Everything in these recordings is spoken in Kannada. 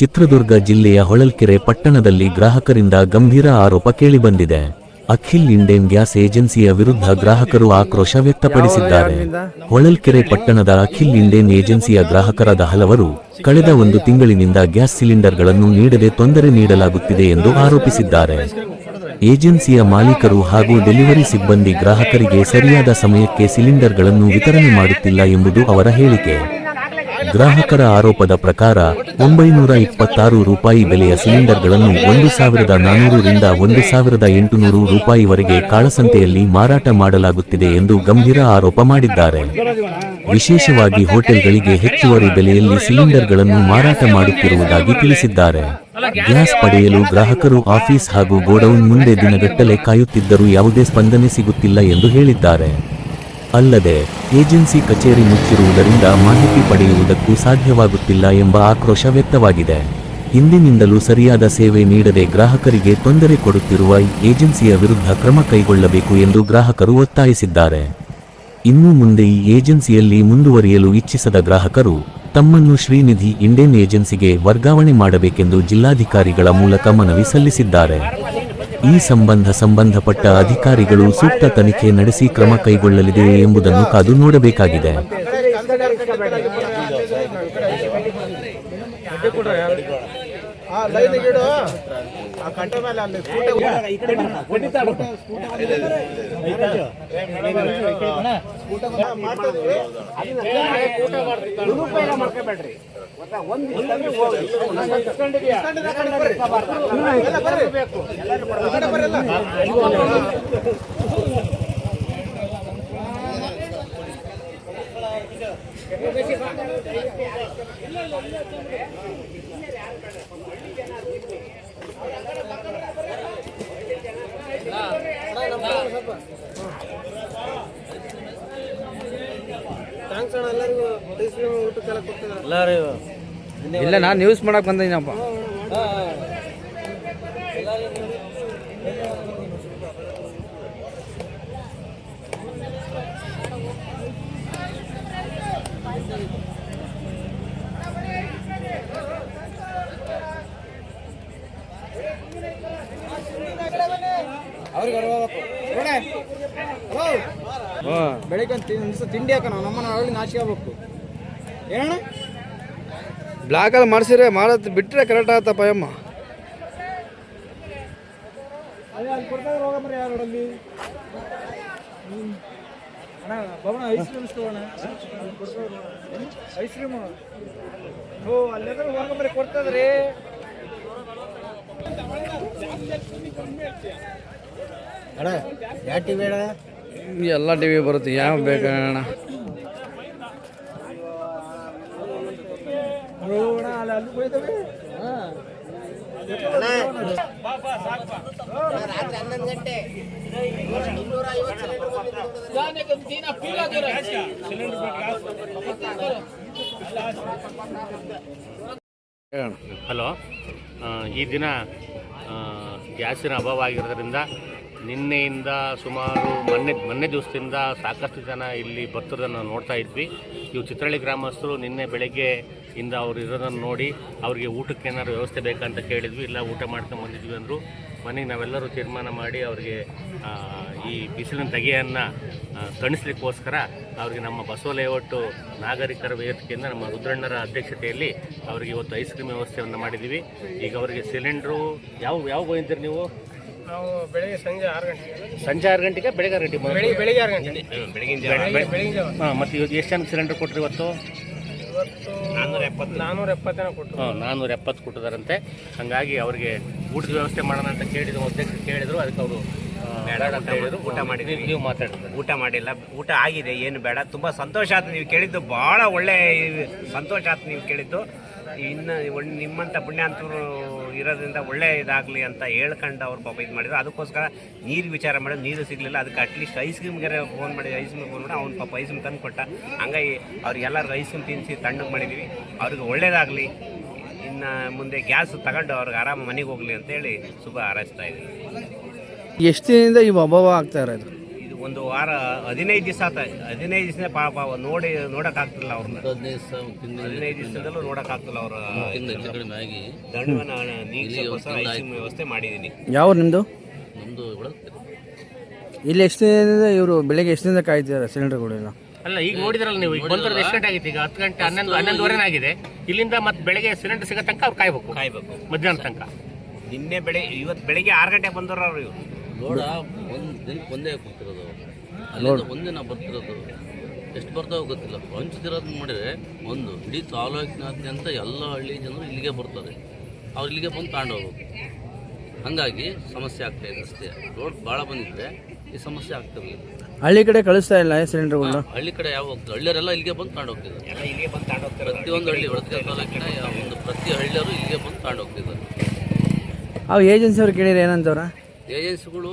ಚಿತ್ರದುರ್ಗ ಜಿಲ್ಲೆಯ ಹೊಳಲ್ಕೆರೆ ಪಟ್ಟಣದಲ್ಲಿ ಗ್ರಾಹಕರಿಂದ ಗಂಭೀರ ಆರೋಪ ಕೇಳಿಬಂದಿದೆ. ಅಖಿಲ್ ಇಂಡೇನ್ ಗ್ಯಾಸ್ ಏಜೆನ್ಸಿಯ ವಿರುದ್ಧ ಗ್ರಾಹಕರು ಆಕ್ರೋಶ ವ್ಯಕ್ತಪಡಿಸಿದ್ದಾರೆ. ಹೊಳಲ್ಕೆರೆ ಪಟ್ಟಣದ ಅಖಿಲ್ ಇಂಡೇನ್ ಏಜೆನ್ಸಿಯ ಗ್ರಾಹಕರಾದ ಹಲವರು ಕಳೆದ 1 ತಿಂಗಳಿನಿಂದ ಗ್ಯಾಸ್ ಸಿಲಿಂಡರ್ಗಳನ್ನು ನೀಡದೆ ತೊಂದರೆ ನೀಡಲಾಗುತ್ತಿದೆ ಎಂದು ಆರೋಪಿಸಿದ್ದಾರೆ. ಏಜೆನ್ಸಿಯ ಮಾಲೀಕರು ಹಾಗೂ ಡೆಲಿವರಿ ಸಿಬ್ಬಂದಿ ಗ್ರಾಹಕರಿಗೆ ಸರಿಯಾದ ಸಮಯಕ್ಕೆ ಸಿಲಿಂಡರ್ಗಳನ್ನು ವಿತರಣೆ ಮಾಡುತ್ತಿಲ್ಲ ಎಂಬುದು ಅವರ ಹೇಳಿಕೆ. ಗ್ರಾಹಕರ ಆರೋಪದ ಪ್ರಕಾರ 926 ರೂಪಾಯಿ ಬೆಲೆಯ ಸಿಲಿಂಡರ್ಗಳನ್ನು 1400 ರಿಂದ 1800 ರೂಪಾಯಿವರೆಗೆ ಕಾಳಸಂತೆಯಲ್ಲಿ ಮಾರಾಟ ಮಾಡಲಾಗುತ್ತಿದೆ ಎಂದು ಗಂಭೀರ ಆರೋಪ ಮಾಡಿದ್ದಾರೆ. ವಿಶೇಷವಾಗಿ ಹೋಟೆಲ್ಗಳಿಗೆ ಹೆಚ್ಚುವರಿ ಬೆಲೆಯಲ್ಲಿ ಸಿಲಿಂಡರ್ಗಳನ್ನು ಮಾರಾಟ ಮಾಡುತ್ತಿರುವುದಾಗಿ ತಿಳಿಸಿದ್ದಾರೆ. ಗ್ಯಾಸ್ ಪಡೆಯಲು ಗ್ರಾಹಕರು ಆಫೀಸ್ ಹಾಗೂ ಗೋಡೌನ್ ಮುಂದೆ ದಿನಗಟ್ಟಲೆ ಕಾಯುತ್ತಿದ್ದರೂ ಯಾವುದೇ ಸ್ಪಂದನೆ ಸಿಗುತ್ತಿಲ್ಲ ಎಂದು ಹೇಳಿದ್ದಾರೆ. ಅಲ್ಲದೆ ಏಜೆನ್ಸಿ ಕಚೇರಿ ಮುಚ್ಚಿರುವುದರಿಂದ ಮಾಹಿತಿ ಪಡೆಯುವುದಕ್ಕೂ ಸಾಧ್ಯವಾಗುತ್ತಿಲ್ಲ ಎಂಬ ಆಕ್ರೋಶ ವ್ಯಕ್ತವಾಗಿದೆ. ಹಿಂದಿನಿಂದಲೂ ಸರಿಯಾದ ಸೇವೆ ನೀಡದೆ ಗ್ರಾಹಕರಿಗೆ ತೊಂದರೆ ಕೊಡುತ್ತಿರುವ ಏಜೆನ್ಸಿಯ ವಿರುದ್ಧ ಕ್ರಮ ಕೈಗೊಳ್ಳಬೇಕು ಎಂದು ಗ್ರಾಹಕರು ಒತ್ತಾಯಿಸಿದ್ದಾರೆ. ಇನ್ನು ಮುಂದೆ ಈ ಏಜೆನ್ಸಿಯಲ್ಲಿ ಮುಂದುವರಿಯಲು ಇಚ್ಛಿಸದ ಗ್ರಾಹಕರು ತಮ್ಮನ್ನು ಶ್ರೀನಿಧಿ ಇಂಡೇನ್ ಏಜೆನ್ಸಿಗೆ ವರ್ಗಾವಣೆ ಮಾಡಬೇಕೆಂದು ಜಿಲ್ಲಾಧಿಕಾರಿಗಳ ಮೂಲಕ ಮನವಿ ಸಲ್ಲಿಸಿದ್ದಾರೆ. ಈ ಸಂಬಂಧಪಟ್ಟ ಅಧಿಕಾರಿಗಳು ಸೂಕ್ತ ತನಿಖೆ ನಡೆಸಿ ಕ್ರಮ ಕೈಗೊಳ್ಳಲಿದೆ ಎಂಬುದನ್ನು ಕಾದು ನೋಡಬೇಕಾಗಿದೆ. ಇಲ್ಲ, ನಾನು ನ್ಯೂಸ್ ಮಾಡಕ್ ಬಂದಿದ್ದೀನಪ್ಪ. ಬೆಳಿಗ್ಗೆ ತಿಂಡಿ ಹಾಕೋಣ ನಮ್ಮನ್ನ ನಾಶಿ ಆಗ್ಬೇಕು. ಏನಣ್ಣ ಬ್ಲಾಕಲ್ಲಿ ಮಾಡಿಸಿದ್ರೆ ಮಾಡೋದು ಬಿಟ್ಟರೆ ಕರೆಕ್ಟ್ ಆಗತ್ತಪ್ಪ ಅಮ್ಮ. ಅದೇ ಅಲ್ಲಿ ಕೊಡ್ತಾರೆ ಹೋಗಮ್ರಿ ಯಾರಲ್ಲಿ ಅಣ್ಣ ಬವಣ ಐಸ್ ಕ್ರೀಮ್ ತಗೋಣ. ಐಸ್ ಕ್ರೀಮ್ ಅಲ್ಲೆಲ್ಲ ಹೋಗಮ್ರಿ ಕೊಡ್ತದ್ರಿ. ಅಣ್ಣ ಯಾವ ಟಿವಿ ಅಣ್ಣ? ಎಲ್ಲ ಟಿವಿ ಬರುತ್ತೆ, ಯಾವ ಬೇಕಣ್ಣ. ರಾತ್ರಿ 11 ಗಂಟೆ ಹಲೋ, ಈ ದಿನ ಗ್ಯಾಸಿನ ಅಭಾವ ಆಗಿರೋದ್ರಿಂದ ನಿನ್ನೆಯಿಂದ ಸುಮಾರು ಮೊನ್ನೆ ದಿವಸದಿಂದ ಸಾಕಷ್ಟು ಜನ ಇಲ್ಲಿ ಬರ್ತಿರೋದನ್ನು ನೋಡ್ತಾ ಇದ್ವಿ. ಇವು ಚಿತ್ರಹಳ್ಳಿ ಗ್ರಾಮಸ್ಥರು ನಿನ್ನೆ ಬೆಳಗ್ಗೆ ಇಂದ ಅವ್ರು ಇರೋದನ್ನು ನೋಡಿ ಅವ್ರಿಗೆ ಊಟಕ್ಕೆ ಏನಾದ್ರು ವ್ಯವಸ್ಥೆ ಬೇಕಂತ ಕೇಳಿದ್ವಿ. ಇಲ್ಲ, ಊಟ ಮಾಡ್ಕೊಂಡು ಬಂದಿದ್ವಿ ಅಂದರು. ಮನೆಗೆ ನಾವೆಲ್ಲರೂ ತೀರ್ಮಾನ ಮಾಡಿ ಅವರಿಗೆ ಈ ಬಿಸಿಲಿನ ಧಗೆಯನ್ನು ತಣಿಸ್ಲಿಕ್ಕೋಸ್ಕರ ಅವ್ರಿಗೆ ನಮ್ಮ ಬಸವ ಲೇಔಟು ನಾಗರಿಕರ ವೇದಿಕೆಯಿಂದ ನಮ್ಮ ರುದ್ರಣ್ಣರ ಅಧ್ಯಕ್ಷತೆಯಲ್ಲಿ ಅವರಿಗೆ ಇವತ್ತು ಐಸ್ ಕ್ರೀಮ್ ವ್ಯವಸ್ಥೆಯನ್ನು ಮಾಡಿದ್ದೀವಿ. ಈಗ ಅವರಿಗೆ ಸಿಲಿಂಡ್ರು ಯಾವ ಹೋಗಿದ್ದೀರಿ ನೀವು? ನಾವು ಬೆಳಿಗ್ಗೆ ಸಂಜೆ 6 ಗಂಟೆಗೆ. ಸಂಜೆ 6 ಗಂಟೆಗೆ, ಬೆಳಗ್ಗೆ 6 ಗಂಟೆಗೆ? ಬೆಳಿಗ್ಗೆ 6 ಗಂಟೆ ಬೆಳಿಗ್ಗೆ. ಹಾಂ, ಮತ್ತು ಇವತ್ತು ಎಷ್ಟು ಜನಕ್ಕೆ ಸಿಲಿಂಡರ್ ಕೊಟ್ಟರು ಇವತ್ತು? 470 ಕೊಟ್ಟು. 470 ಕೊಟ್ಟಿದ್ದಾರಂತೆ. ಹಾಗಾಗಿ ಅವರಿಗೆ ಊಟದ ವ್ಯವಸ್ಥೆ ಮಾಡೋಣ ಅಂತ ಕೇಳಿದ್ರು, ಅಧ್ಯಕ್ಷರು ಕೇಳಿದ್ರು. ಅದಕ್ಕೆ ಅವರು ಬೇಡ ಅಂತ ಹೇಳಿದ್ರು. ಊಟ ಮಾಡಿದ್ವಿ. ನೀವು ಮಾತಾಡಿದ್ರೆ ಊಟ ಮಾಡಿಲ್ಲ, ಊಟ ಆಗಿದೆ, ಏನು ಬೇಡ. ತುಂಬ ಸಂತೋಷ ಆಯ್ತು ನೀವು ಕೇಳಿದ್ದು, ಭಾಳ ಒಳ್ಳೆ ಸಂತೋಷ ಆಯ್ತು ನೀವು ಕೇಳಿದ್ದು. ಇನ್ನು ನಿಮ್ಮಂಥ ಪುಣ್ಯಾಂತರು ಇರೋದ್ರಿಂದ ಒಳ್ಳೆ ಇದಾಗಲಿ ಅಂತ ಹೇಳ್ಕೊಂಡು ಅವ್ರು ಪಾಪ ಇದು ಮಾಡಿದ್ರು. ಅದಕ್ಕೋಸ್ಕರ ನೀರು ವಿಚಾರ ಮಾಡಿದ್ರು, ನೀರು ಸಿಗಲಿಲ್ಲ. ಅದಕ್ಕೆ ಅಟ್ಲೀಸ್ಟ್ ಐಸ್ ಕ್ರೀಮ್ಗೆ ಫೋನ್ ಮಾಡಿ ಅವ್ನು ಪಾಪ ಐಸ್ ಕ್ರೀಮ್ ತಂದು ಕೊಟ್ಟ. ಹಂಗಾಗಿ ಅವ್ರಿಗೆಲ್ಲರಿಗೂ ಐಸ್ ಕ್ರೀಮ್ ತಿನ್ನಿಸಿ ತಣ್ಣಗೆ ಮಾಡಿದ್ದೀವಿ. ಅವ್ರಿಗೆ ಒಳ್ಳೇದಾಗಲಿ. ಇನ್ನು ಮುಂದೆ ಗ್ಯಾಸ್ ತಗೊಂಡು ಅವ್ರಿಗೆ ಆರಾಮ ಮನೆಗೆ ಹೋಗಲಿ ಅಂತೇಳಿ ಶುಭ ಹಾರೈಸ್ತಾ ಇದ್ದೀವಿ. ಎಷ್ಟು ದಿನದಿಂದ ಇವು ಅಭಾವ ಆಗ್ತಾ ಇರೋದು? ಇದು ಒಂದು ವಾರ 15 ದಿವಸ ಆತ. 15 ದಿವಸ ಪಾಪ ನೋಡೋಕ್ಕಾಗ್ತಿಲ್ಲ ಅವ್ರನ್ನ. 15 ದಿವಸದಲ್ಲೂ ನೋಡೋಕ್ಕಾಗ್ತಿಲ್ಲ ಅವ್ರ ದಂಡವನ್ನು ನೀಗಿಸೋಕ್ಕೋಸ್ಕರ ಐಸಿಯು ವ್ಯವಸ್ಥೆ ಮಾಡಿದ್ದೀನಿ. ಯಾವ ನಿಮ್ಮದು? ನಮ್ಮದು ಇಲ್ಲಿ ಎಷ್ಟು ದಿನದಿಂದ ಇವರು ಬೆಳಗ್ಗೆ ಎಷ್ಟು ದಿನದಿಂದ ಕಾಯ್ತಿದ್ದಾರೆ ಸಿಲಿಂಡರ್ಗಳೆಲ್ಲ? ಅಲ್ಲ, ಈಗ ನೋಡಿದ್ರಲ್ಲ ನೀವು, ಈಗ ಬಂದಿರೋದು ಎಷ್ಟು ಗಂಟೆ ಆಗಿತ್ತು? ಈಗ 10 ಗಂಟೆ 11:30 ಆಗಿದೆ. ಇಲ್ಲಿಂದ ಮತ್ತೆ ಬೆಳಗ್ಗೆ ಸಿಲಿಂಡರ್ ಸಿಗೋ ತನಕ ಅವ್ರು ಕಾಯ್ಬೇಕು ಮಧ್ಯಾಹ್ನ ತನಕ. ನಿನ್ನೆ ಇವತ್ತು ಬೆಳಿಗ್ಗೆ 6 ಗಂಟೆಗೆ ಬಂದವರು ಅವರು. ಇವರು ಲೋಡ ಒಂದು ದಿನಕ್ಕೆ ಒಂದೇ ಕೊಡ್ತಿರೋದು, ಅಲ್ಲಿಂದ ಒಂದಿನ ಬರ್ತಿರೋದು. ಎಷ್ಟು ಬರ್ತಾವೆ ಗೊತ್ತಿಲ್ಲ. ಹಂಚ್ತಿರೋದು ನೋಡಿದ್ರೆ ಒಂದು ಇಡೀ ತಾಲೂಕಿನಾದ್ಯಂತ ಎಲ್ಲ ಹಳ್ಳಿ ಜನರು ಇಲ್ಲಿಗೆ ಬರ್ತಾರೆ. ಅವ್ರು ಇಲ್ಲಿಗೆ ಬಂದು ತಗೊಂಡು ಹೋಗ್ಬೇಕು. ಹಾಗಾಗಿ ಸಮಸ್ಯೆ ಆಗ್ತಾಯಿದೆ ಅಷ್ಟೇ. ರೋಡ್ ಭಾಳ ಬಂದಿದ್ರೆ ಈ ಸಮಸ್ಯೆ ಆಗ್ತಿರಲಿಲ್ಲ. ಹಳ್ಳಿ ಕಡೆ ಕಳಿಸ್ತಾ ಇಲ್ಲ ಸಿಲಿಂಡರ್ಗಳನ್ನ? ಹಳ್ಳಿ ಕಡೆ ಯಾವ ಹೋಗ್ತಾರೆ, ಹಳ್ಳಿಯರೆಲ್ಲ ಇಲ್ಲಿಗೆ ಬಂದು ತಗೊಂಡು ಹೋಗ್ತಿದ್ದಾರೆ. ಎಲ್ಲ ಇಲ್ಲಿಗೆ ಬಂದು ತಗೊಂಡು ಹೋಗ್ತಾರೆ. ಪ್ರತಿಯೊಂದು ಹಳ್ಳಿ ಹೊಳಲ್ಕೆರೆ ತಾಲೂಕಿನ ಪ್ರತಿ ಹಳ್ಳಿಯವರು ಇಲ್ಲಿಗೆ ಬಂದು ತಗೊಂಡು ಹೋಗ್ತಿದ್ದಾರೆ. ಆ ಏಜೆನ್ಸಿ ಅವ್ರು ಕೇಳಿದ್ರೆ ಏನಂತವ್ರ? ಏಜೆನ್ಸಿಗಳು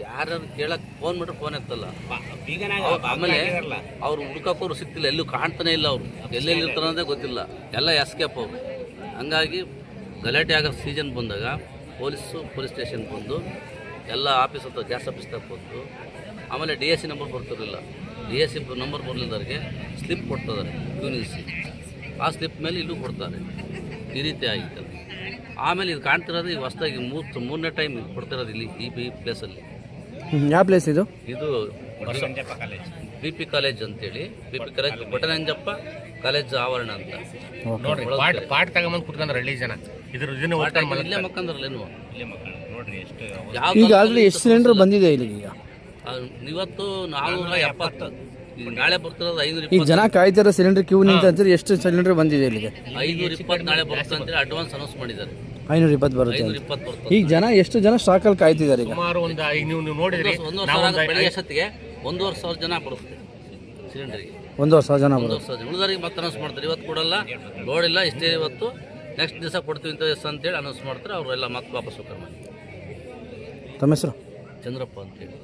ಯಾರು ಕೇಳಕ್ಕೆ ಫೋನ್ ಮಾಡಿದ್ರೆ ಫೋನ್ ಎತ್ತಲ್ಲ. ಆಮೇಲೆ ಬೀಗನಾಗ ಅವ್ರು ಹುಡ್ಕೋರು ಸಿಗ್ತಿಲ್ಲ, ಎಲ್ಲೂ ಕಾಣ್ತಾನೆ ಇಲ್ಲ. ಅವರು ಎಲ್ಲೆಲ್ಲಿ ಇರ್ತಾರೆ ಅನ್ನೋದೇ ಗೊತ್ತಿಲ್ಲ, ಎಲ್ಲ ಎಸ್ಕೇಪ್ ಅವರು. ಹಂಗಾಗಿ ಗಲಾಟೆ ಆಗೋ ಸೀಸನ್ ಬಂದಾಗ ಪೊಲೀಸ್ ಸ್ಟೇಷನ್ ಬಂದು ಎಲ್ಲ ಆಫೀಸ್ ಹತ್ರ ಗ್ಯಾಸ್ ಆಫೀಸ್ ತಗ ಬಂದು, ಆಮೇಲೆ DSC ನಂಬರ್ ಬರ್ತಿರಲಿಲ್ಲ. DSC ನಂಬರ್ ಬರಲಿದ್ದವ್ರಿಗೆ ಸ್ಲಿಪ್ ಕೊಡ್ತಿದ್ದಾರೆ ಕ್ಯೂ ನಿಲ್ಲಿಸಿ. ಆ ಸ್ಲಿಪ್ ಮೇಲೆ ಇಲ್ಲೂ ಕೊಡ್ತಾರೆ. ಈ ರೀತಿ ಆಗಿತ್ತು. ಆಮೇಲೆ ಇದು ಕಾಣ್ತಿರೋದು ಈಗ ಹೊಸದಾಗಿ ಮೂರನೇ ಟೈಮ್ ಕೊಡ್ತಿರೋದು ಇಲ್ಲಿ ಈ ಪ್ಲೇಸಲ್ಲಿ. ಯಾವ ಪ್ಲೇಸ್ ಇದು? ಇದು ಕಾಲೇಜ್ BP ಕಾಲೇಜ್ ಅಂತೇಳಿ, BP ಕಾಲೇಜ್ ಬಟನಂಜಪ್ಪ ಕಾಲೇಜ್ ಆವರಣ ಅಂತ ನೋಡ್ರಿ, ಪಾಟ್ ತಗೊಂಬಂದು ಕುತ್ಕೊಂಡ್ರೆ ಹಳ್ಳಿ ಜನ ಇದನ್ನ ಇಲ್ಲೇ ಮಕ್ಕಂದ್ರಲ್ಲೇನು. ನೋಡ್ರಿ ಎಷ್ಟು. ಈಗ ಆಲ್ರೆಡಿ ಎಷ್ಟು ಸಿಲಿಂಡರ್ ಬಂದಿದೆ ಇಲ್ಲಿಗೆ? ಈಗ ಇವತ್ತು 470. ಈಗ ನಾಳೆ ಬರ್ತಿರೋದು 520. ಈಗ ಜನ ಕಾಯ್ತಾರ ಸಿಲಿಂಡರ್ ಕ್ಯೂ ನಿಂತ ಅಂತಾರೆ. ಎಷ್ಟು ಸಿಲಿಂಡರ್ ಬಂದಿದೆ ಇಲ್ಲಿಗೆ? 520 ನಾಳೆ ಬರುತ್ತೆ ಅಂತೇಳಿ ಅಡ್ವಾನ್ಸ್ ಅನೌನ್ಸ್ ಮಾಡಿದ್ದಾರೆ. 520 ಬರುತ್ತೆ. 520 ಬರ್ತದೆ. ಈಗ ಜನ ಎಷ್ಟು ಜನ ಸ್ಟಾಕಲ್ಲಿ ಕಾಯ್ತಿದ್ದಾರೆ? ಈಗ ಸುಮಾರು ಒಂದು ನೀವು ನೋಡಿದ್ರಿ, 1,500 ಬೆಳಗ್ಗೆ ಅಷ್ಟೊತ್ತಿಗೆ 1,500 ಜನ ಬರುತ್ತೆ ಸಿಲಿಂಡರ್ಗೆ. 1,500 ಜನ ಬರುತ್ತೆ. 1,500 ಉಳಿದವರಿಗೆ ಮತ್ತೆ ಅನೌನ್ಸ್ ಮಾಡ್ತಾರೆ. ಇವತ್ತು ಕೊಡಲ್ಲ, ಲೋಡ್ ಇಲ್ಲ, ಇಷ್ಟೇ ಇವತ್ತು, ನೆಕ್ಸ್ಟ್ ದಿವಸ ಕೊಡ್ತೀವಿ ಅಂತ ಎಷ್ಟು ಅಂತೇಳಿ ಅನೌನ್ಸ್ ಮಾಡ್ತಾರೆ. ಅವರೆಲ್ಲ ಮತ್ತೆ ವಾಪಸ್ ಹೋಗ್ತಾರೆ. ತಮ್ಮ ಹೆಸರು? ಚಂದ್ರಪ್ಪ ಅಂತೇಳಿ.